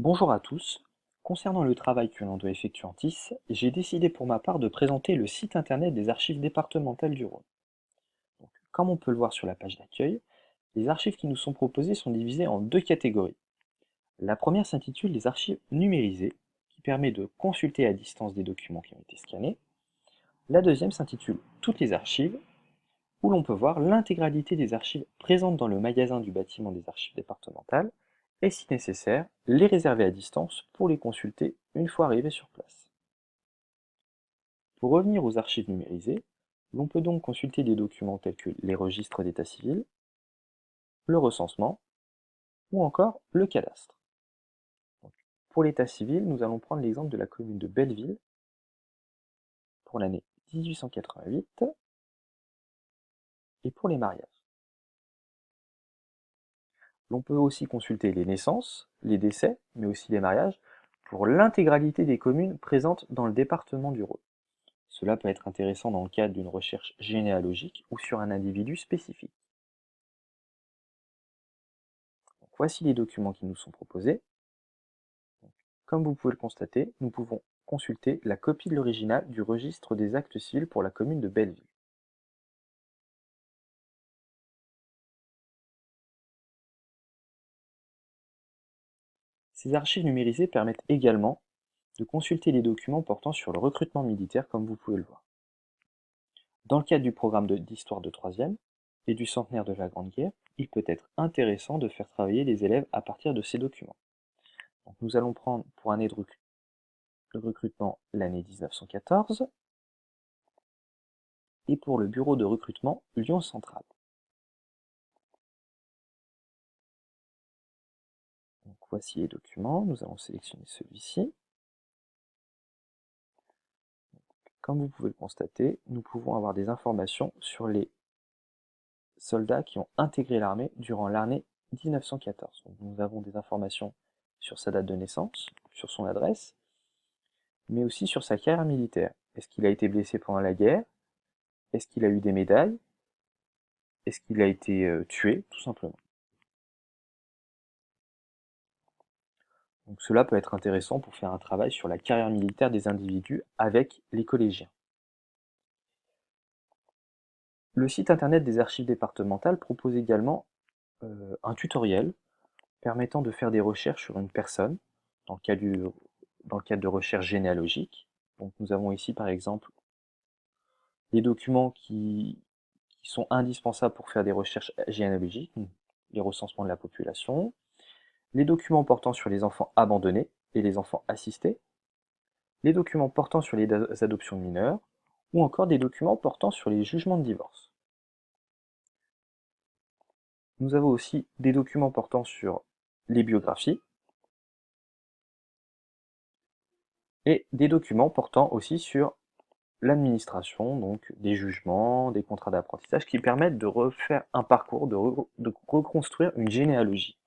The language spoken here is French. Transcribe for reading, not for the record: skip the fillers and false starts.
Bonjour à tous. Concernant le travail que l'on doit effectuer en TIS, j'ai décidé pour ma part de présenter le site internet des archives départementales du Rhône. Donc, comme on peut le voir sur la page d'accueil, les archives qui nous sont proposées sont divisées en deux catégories. La première s'intitule les archives numérisées, qui permet de consulter à distance des documents qui ont été scannés. La deuxième s'intitule toutes les archives, où l'on peut voir l'intégralité des archives présentes dans le magasin du bâtiment des archives départementales, et si nécessaire, les réserver à distance pour les consulter une fois arrivés sur place. Pour revenir aux archives numérisées, l'on peut donc consulter des documents tels que les registres d'état civil, le recensement ou encore le cadastre. Donc, pour l'état civil, nous allons prendre l'exemple de la commune de Belleville pour l'année 1888 et pour les mariages. L'on peut aussi consulter les naissances, les décès, mais aussi les mariages, pour l'intégralité des communes présentes dans le département du Rhône. Cela peut être intéressant dans le cadre d'une recherche généalogique ou sur un individu spécifique. Donc, voici les documents qui nous sont proposés. Comme vous pouvez le constater, nous pouvons consulter la copie de l'original du registre des actes civils pour la commune de Belleville. Ces archives numérisées permettent également de consulter les documents portant sur le recrutement militaire, comme vous pouvez le voir. Dans le cadre du programme d'histoire de 3e et du centenaire de la Grande Guerre, il peut être intéressant de faire travailler les élèves à partir de ces documents. Donc nous allons prendre pour année de recrutement l'année 1914 et pour le bureau de recrutement Lyon Central. Donc voici les documents, nous allons sélectionner celui-ci. Comme vous pouvez le constater, nous pouvons avoir des informations sur les soldats qui ont intégré l'armée durant l'année 1914. Donc nous avons des informations sur sa date de naissance, sur son adresse, mais aussi sur sa carrière militaire. Est-ce qu'il a été blessé pendant la guerre? Est-ce qu'il a eu des médailles? Est-ce qu'il a été tué, tout simplement? Donc cela peut être intéressant pour faire un travail sur la carrière militaire des individus avec les collégiens. Le site internet des archives départementales propose également un tutoriel permettant de faire des recherches sur une personne dans le cadre de recherches généalogiques. Donc nous avons ici par exemple les documents qui sont indispensables pour faire des recherches généalogiques, les recensements de la population, les documents portant sur les enfants abandonnés et les enfants assistés, les documents portant sur les adoptions de mineurs, ou encore des documents portant sur les jugements de divorce. Nous avons aussi des documents portant sur les biographies, et des documents portant aussi sur l'administration, donc des jugements, des contrats d'apprentissage qui permettent de refaire un parcours, de reconstruire une généalogie.